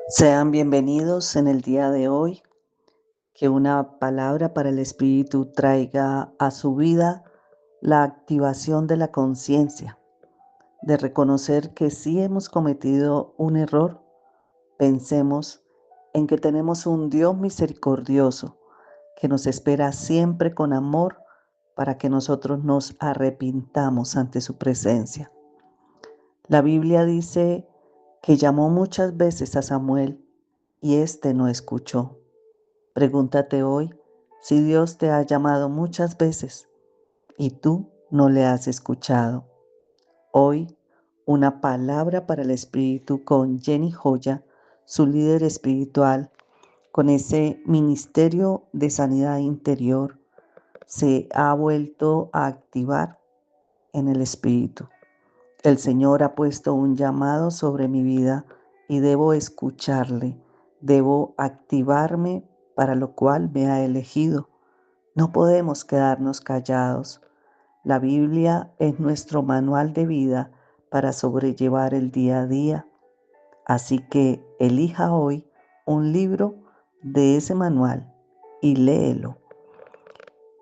Sean bienvenidos en el día de hoy, que una palabra para el Espíritu traiga a su vida la activación de la conciencia, de reconocer que si hemos cometido un error, pensemos en que tenemos un Dios misericordioso que nos espera siempre con amor para que nosotros nos arrepintamos ante su presencia. La Biblia dice que llamó muchas veces a Samuel y éste no escuchó. Pregúntate hoy si Dios te ha llamado muchas veces y tú no le has escuchado. Hoy, una palabra para el Espíritu con Jenny Joya, su líder espiritual, con ese ministerio de sanidad interior, se ha vuelto a activar en el Espíritu. El Señor ha puesto un llamado sobre mi vida y debo escucharle, debo activarme para lo cual me ha elegido. No podemos quedarnos callados. La Biblia es nuestro manual de vida para sobrellevar el día a día. Así que elija hoy un libro de ese manual y léelo.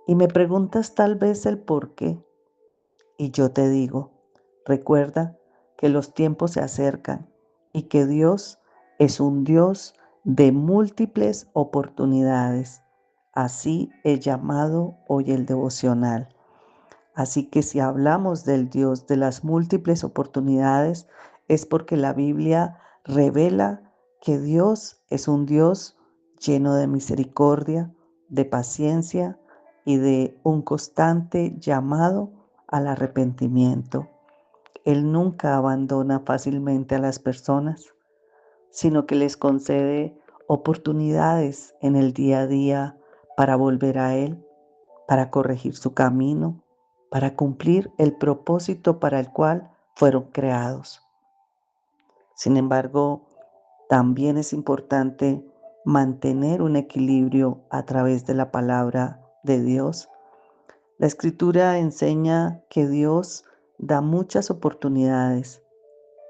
Y me preguntas tal vez el por qué. Y yo te digo, recuerda que los tiempos se acercan y que Dios es un Dios de múltiples oportunidades. Así he llamado hoy el devocional. Así que si hablamos del Dios de las múltiples oportunidades, es porque la Biblia revela que Dios es un Dios lleno de misericordia, de paciencia y de un constante llamado al arrepentimiento. Él nunca abandona fácilmente a las personas, sino que les concede oportunidades en el día a día para volver a Él, para corregir su camino, para cumplir el propósito para el cual fueron creados. Sin embargo, también es importante mantener un equilibrio a través de la palabra de Dios. La Escritura enseña que Dios da muchas oportunidades,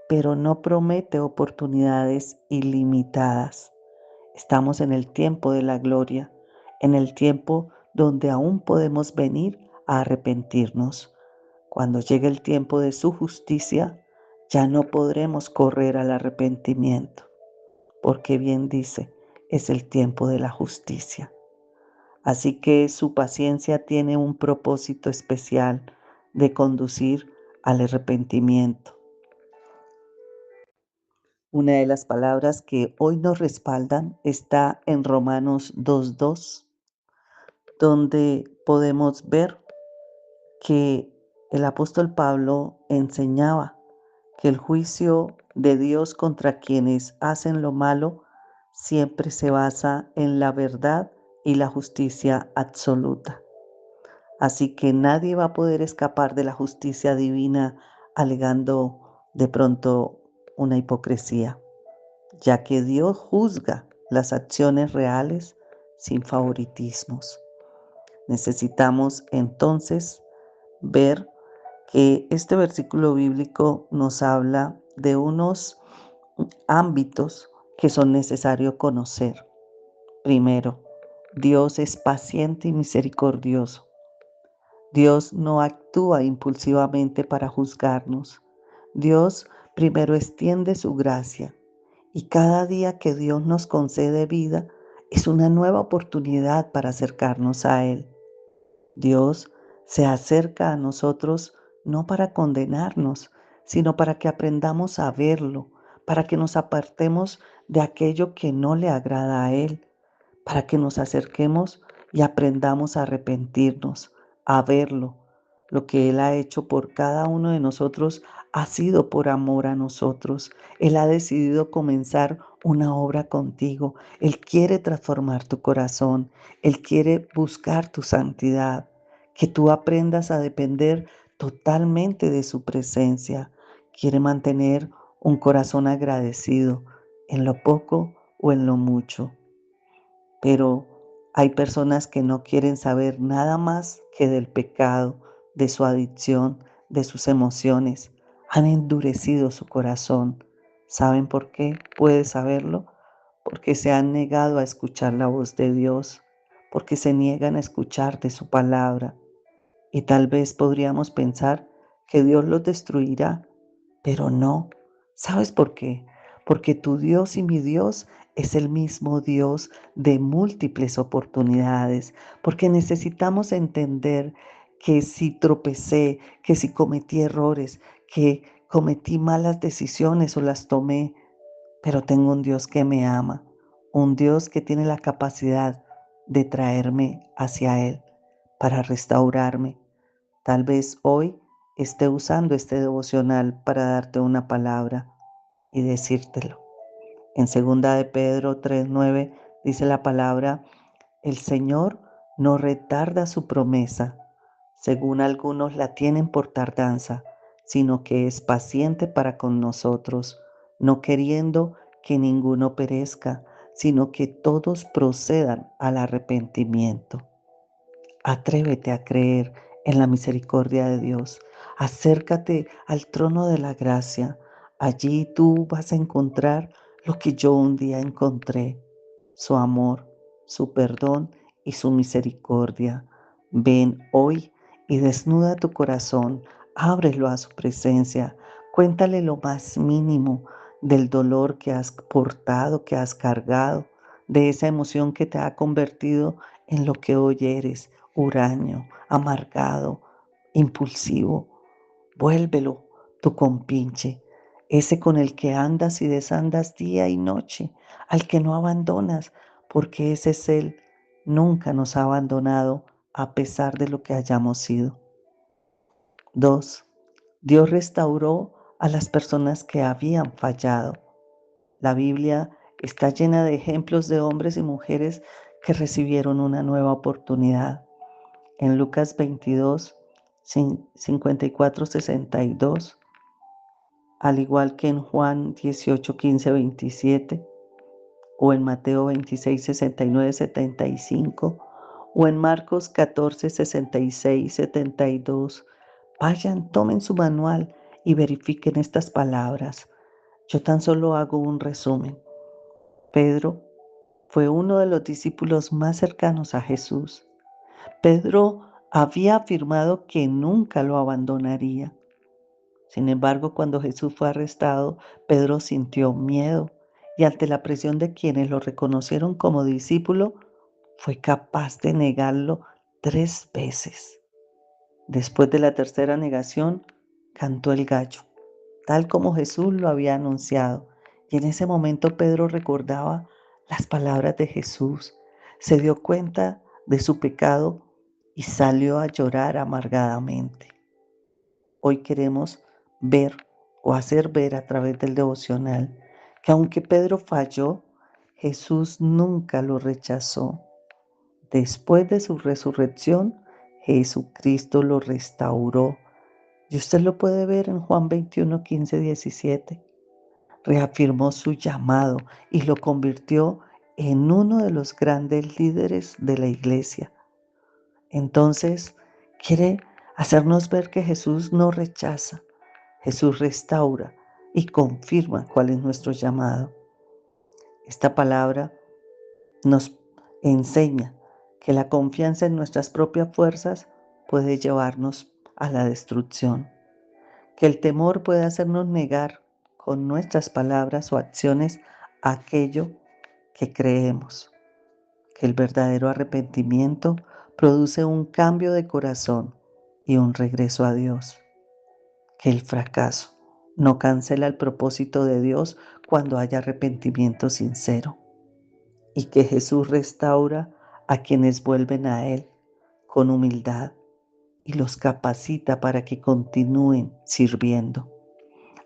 pero no promete oportunidades ilimitadas. Estamos en el tiempo de la gloria, en el tiempo donde aún podemos venir a arrepentirnos. Cuando llegue el tiempo de su justicia, ya no podremos correr al arrepentimiento, porque bien dice, es el tiempo de la justicia. Así que su paciencia tiene un propósito especial de conducir al arrepentimiento. Una de las palabras que hoy nos respaldan está en Romanos 2:2, donde podemos ver que el apóstol Pablo enseñaba que el juicio de Dios contra quienes hacen lo malo siempre se basa en la verdad y la justicia absoluta. Así que nadie va a poder escapar de la justicia divina alegando de pronto una hipocresía, ya que Dios juzga las acciones reales sin favoritismos. Necesitamos entonces ver que este versículo bíblico nos habla de unos ámbitos que son necesarios conocer. Primero, Dios es paciente y misericordioso. Dios no actúa impulsivamente para juzgarnos. Dios primero extiende su gracia y cada día que Dios nos concede vida es una nueva oportunidad para acercarnos a Él. Dios se acerca a nosotros no para condenarnos, sino para que aprendamos a verlo, para que nos apartemos de aquello que no le agrada a Él, para que nos acerquemos y aprendamos a arrepentirnos, a verlo. Lo que Él ha hecho por cada uno de nosotros ha sido por amor a nosotros. Él ha decidido comenzar una obra contigo. Él quiere transformar tu corazón. Él quiere buscar tu santidad, que tú aprendas a depender totalmente de su presencia. Quiere mantener un corazón agradecido en lo poco o en lo mucho. Pero hay personas que no quieren saber nada más que del pecado, de su adicción, de sus emociones. Han endurecido su corazón. ¿Saben por qué? ¿Puedes saberlo? porque se han negado a escuchar la voz de Dios, porque se niegan a escuchar de su palabra. Y tal vez podríamos pensar que Dios los destruirá, pero no. ¿Sabes por qué? Porque tu Dios y mi Dios es el mismo Dios de múltiples oportunidades, porque necesitamos entender que si tropecé, que si cometí errores, que cometí malas decisiones o las tomé, pero tengo un Dios que me ama, un Dios que tiene la capacidad de traerme hacia Él para restaurarme. Tal vez hoy esté usando este devocional para darte una palabra y decírtelo. En segunda de Pedro 3:9 dice la palabra: el Señor no retarda su promesa, según algunos la tienen por tardanza, sino que es paciente para con nosotros, no queriendo que ninguno perezca, sino que todos procedan al arrepentimiento. Atrévete a creer en la misericordia de Dios. Acércate al trono de la gracia. Allí tú vas a encontrar lo que yo un día encontré: su amor, su perdón y su misericordia. Ven hoy y desnuda tu corazón, ábrelo a su presencia, cuéntale lo más mínimo del dolor que has portado, que has cargado, de esa emoción que te ha convertido en lo que hoy eres: huraño, amargado, impulsivo. Vuélvelo tu compinche, ese con el que andas y desandas día y noche, al que no abandonas, porque ese es Él. Nunca nos ha abandonado a pesar de lo que hayamos sido. 2. Dios restauró a las personas que habían fallado. La Biblia está llena de ejemplos de hombres y mujeres que recibieron una nueva oportunidad. En Lucas 22, 54, 62, al igual que en Juan 18, 15, 27, o en Mateo 26, 69, 75, o en Marcos 14, 66, 72. Vayan, tomen su manual y verifiquen estas palabras. Yo tan solo hago un resumen. Pedro fue uno de los discípulos más cercanos a Jesús. Pedro había afirmado que nunca lo abandonaría. Sin embargo, cuando Jesús fue arrestado, Pedro sintió miedo y ante la presión de quienes lo reconocieron como discípulo, fue capaz de negarlo 3 veces. Después de la tercera negación, cantó el gallo, tal como Jesús lo había anunciado. Y en ese momento Pedro recordaba las palabras de Jesús, se dio cuenta de su pecado y salió a llorar amargadamente. Hoy queremos ver o hacer ver a través del devocional que aunque Pedro falló, Jesús nunca lo rechazó. Después de su resurrección, Jesucristo lo restauró. Y usted lo puede ver en Juan 21, 15, 17. Reafirmó su llamado y lo convirtió en uno de los grandes líderes de la iglesia. Entonces, quiere hacernos ver que Jesús no rechaza, Jesús restaura y confirma cuál es nuestro llamado. Esta palabra nos enseña que la confianza en nuestras propias fuerzas puede llevarnos a la destrucción, que el temor puede hacernos negar con nuestras palabras o acciones aquello que creemos, que el verdadero arrepentimiento produce un cambio de corazón y un regreso a Dios, que el fracaso no cancela el propósito de Dios cuando haya arrepentimiento sincero, y que Jesús restaura a quienes vuelven a Él con humildad y los capacita para que continúen sirviendo.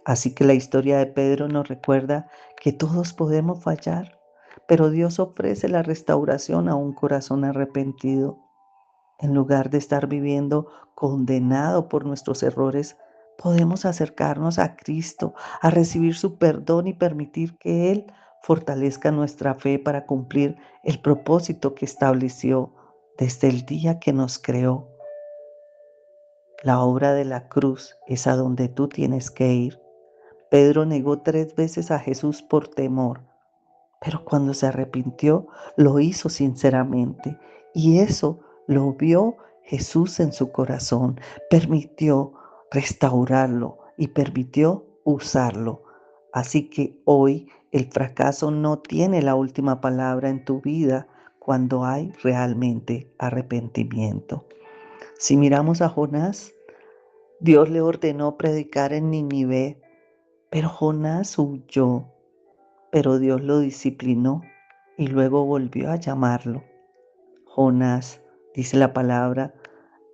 Así que la historia de Pedro nos recuerda que todos podemos fallar, pero Dios ofrece la restauración a un corazón arrepentido. En lugar de estar viviendo condenado por nuestros errores, podemos acercarnos a Cristo, a recibir su perdón y permitir que Él fortalezca nuestra fe para cumplir el propósito que estableció desde el día que nos creó. La obra de la cruz es a donde tú tienes que ir. Pedro negó 3 veces a Jesús por temor, pero cuando se arrepintió, lo hizo sinceramente. Y eso lo vio Jesús en su corazón. Permitió restaurarlo y permitió usarlo. Así que hoy el fracaso no tiene la última palabra en tu vida cuando hay realmente arrepentimiento. Si miramos a Jonás, Dios le ordenó predicar en Nínive, pero Jonás huyó, pero Dios lo disciplinó y luego volvió a llamarlo. Jonás, dice la palabra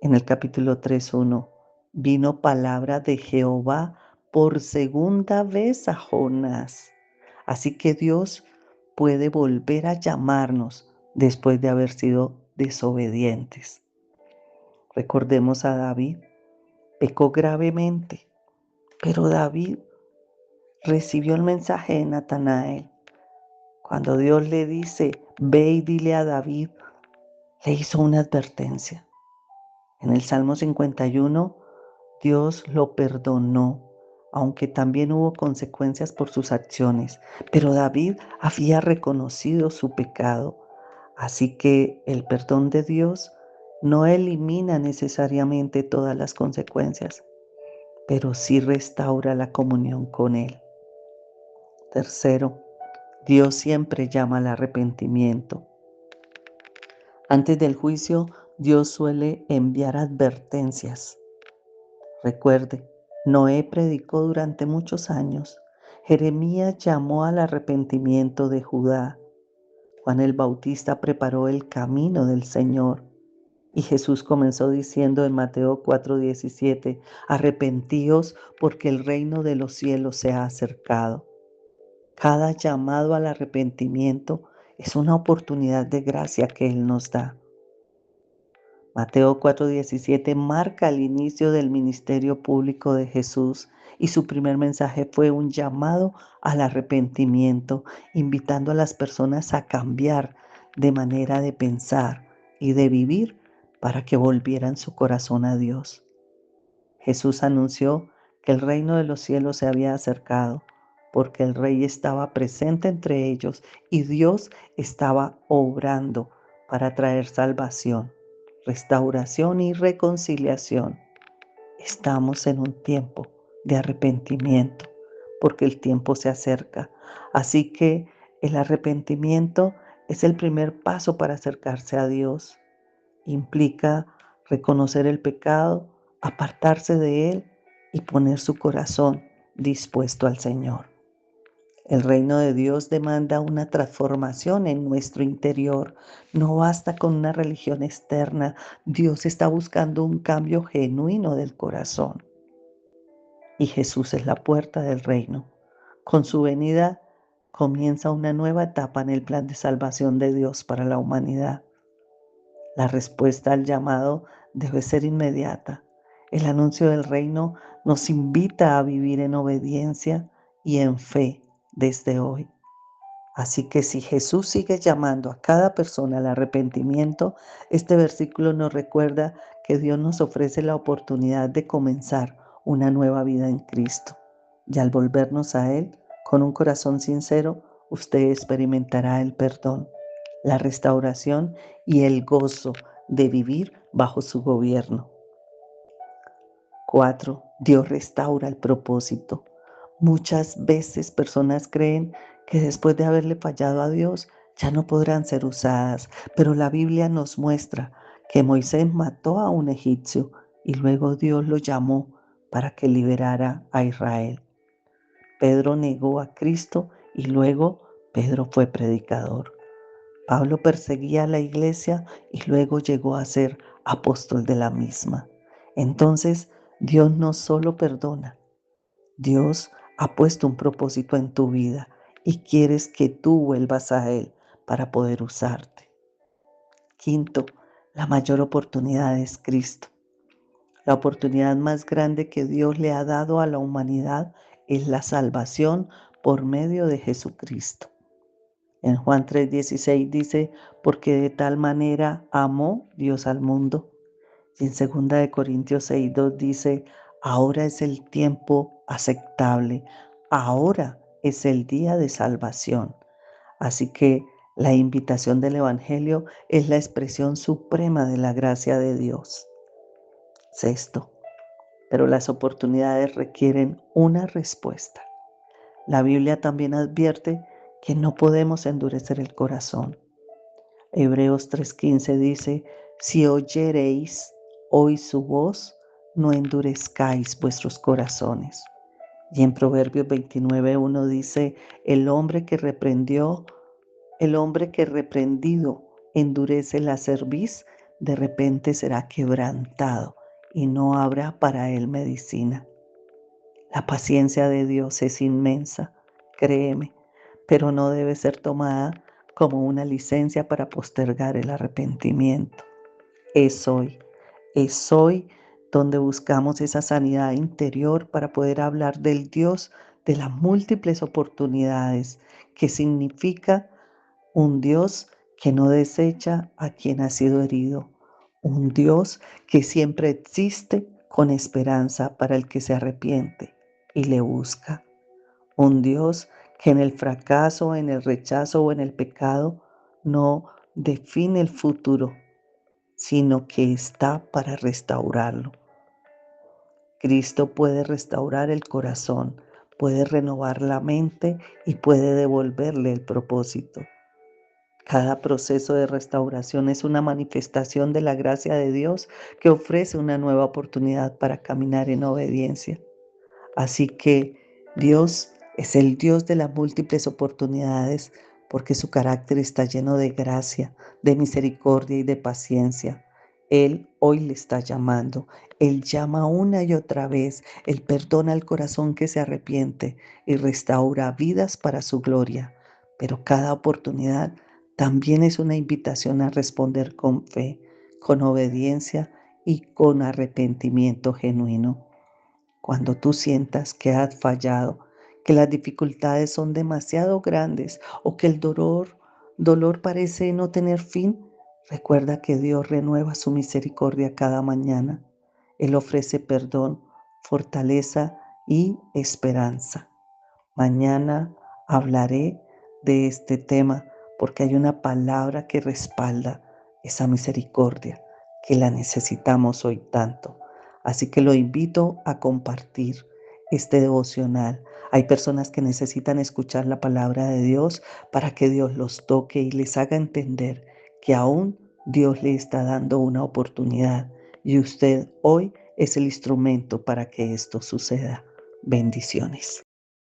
en el capítulo 3:1, vino palabra de Jehová por segunda vez a Jonás. Así que Dios puede volver a llamarnos después de haber sido desobedientes. Recordemos a David, pecó gravemente, pero David recibió el mensaje de Natanael. Cuando Dios le dice, ve y dile a David, le hizo una advertencia. En el Salmo 51, Dios lo perdonó, aunque también hubo consecuencias por sus acciones. Pero David había reconocido su pecado. Así que el perdón de Dios no elimina necesariamente todas las consecuencias, pero sí restaura la comunión con Él. Tercero, Dios siempre llama al arrepentimiento. Antes del juicio, Dios suele enviar advertencias. Recuerde, Noé predicó durante muchos años. Jeremías llamó al arrepentimiento de Judá. Juan el Bautista preparó el camino del Señor. Y Jesús comenzó diciendo en Mateo 4:17, arrepentíos porque el reino de los cielos se ha acercado. Cada llamado al arrepentimiento es una oportunidad de gracia que Él nos da. Mateo 4:17 marca el inicio del ministerio público de Jesús y su primer mensaje fue un llamado al arrepentimiento, invitando a las personas a cambiar de manera de pensar y de vivir para que volvieran su corazón a Dios. Jesús anunció que el reino de los cielos se había acercado, porque el Rey estaba presente entre ellos y Dios estaba obrando para traer salvación, restauración y reconciliación. Estamos en un tiempo de arrepentimiento, porque el tiempo se acerca. Así que el arrepentimiento es el primer paso para acercarse a Dios. Implica reconocer el pecado, apartarse de él y poner su corazón dispuesto al Señor. El reino de Dios demanda una transformación en nuestro interior. No basta con una religión externa. Dios está buscando un cambio genuino del corazón. Y Jesús es la puerta del reino. Con su venida comienza una nueva etapa en el plan de salvación de Dios para la humanidad. La respuesta al llamado debe ser inmediata. El anuncio del reino nos invita a vivir en obediencia y en fe desde hoy. Así que si Jesús sigue llamando a cada persona al arrepentimiento, este versículo nos recuerda que Dios nos ofrece la oportunidad de comenzar una nueva vida en Cristo. Y al volvernos a Él con un corazón sincero, usted experimentará el perdón, la restauración y el gozo de vivir bajo su gobierno. 4. Dios restaura el propósito. Muchas veces personas creen que después de haberle fallado a Dios ya no podrán ser usadas, pero la Biblia nos muestra que Moisés mató a un egipcio y luego Dios lo llamó para que liberara a Israel. Pedro negó a Cristo y luego Pedro fue predicador. Pablo perseguía a la iglesia y luego llegó a ser apóstol de la misma. Entonces, Dios no solo perdona, Dios ha puesto un propósito en tu vida y quieres que tú vuelvas a Él para poder usarte. Quinto, la mayor oportunidad es Cristo. La oportunidad más grande que Dios le ha dado a la humanidad es la salvación por medio de Jesucristo. En Juan 3:16 dice, porque de tal manera amó Dios al mundo. Y en 2 Corintios 6:2 dice, ahora es el tiempo aceptable, ahora es el día de salvación. Así que la invitación del Evangelio es la expresión suprema de la gracia de Dios. Sexto, pero las oportunidades requieren una respuesta. La Biblia también advierte que no podemos endurecer el corazón. Hebreos 3:15 dice, si oyereis hoy su voz, no endurezcáis vuestros corazones. Y en Proverbios 29:1 dice, el hombre que reprendido endurece la cerviz, de repente será quebrantado y no habrá para él medicina. La paciencia de Dios es inmensa, créeme, pero no debe ser tomada como una licencia para postergar el arrepentimiento. Es hoy, es hoy donde buscamos esa sanidad interior para poder hablar del Dios de las múltiples oportunidades, que significa un Dios que no desecha a quien ha sido herido, un Dios que siempre existe con esperanza para el que se arrepiente y le busca, un Dios que en el fracaso, en el rechazo o en el pecado no define el futuro, sino que está para restaurarlo. Cristo puede restaurar el corazón, puede renovar la mente y puede devolverle el propósito. Cada proceso de restauración es una manifestación de la gracia de Dios que ofrece una nueva oportunidad para caminar en obediencia. Así que Dios es el Dios de las múltiples oportunidades porque su carácter está lleno de gracia, de misericordia y de paciencia. Él hoy le está llamando. Él llama una y otra vez. Él perdona el corazón que se arrepiente y restaura vidas para su gloria. Pero cada oportunidad también es una invitación a responder con fe, con obediencia y con arrepentimiento genuino. Cuando tú sientas que has fallado, que las dificultades son demasiado grandes o que el dolor parece no tener fin, recuerda que Dios renueva su misericordia cada mañana. Él ofrece perdón, fortaleza y esperanza. Mañana hablaré de este tema porque hay una palabra que respalda esa misericordia que la necesitamos hoy tanto. Así que lo invito a compartir este devocional. Hay personas que necesitan escuchar la palabra de Dios para que Dios los toque y les haga entender que aún Dios le está dando una oportunidad y usted hoy es el instrumento para que esto suceda. Bendiciones.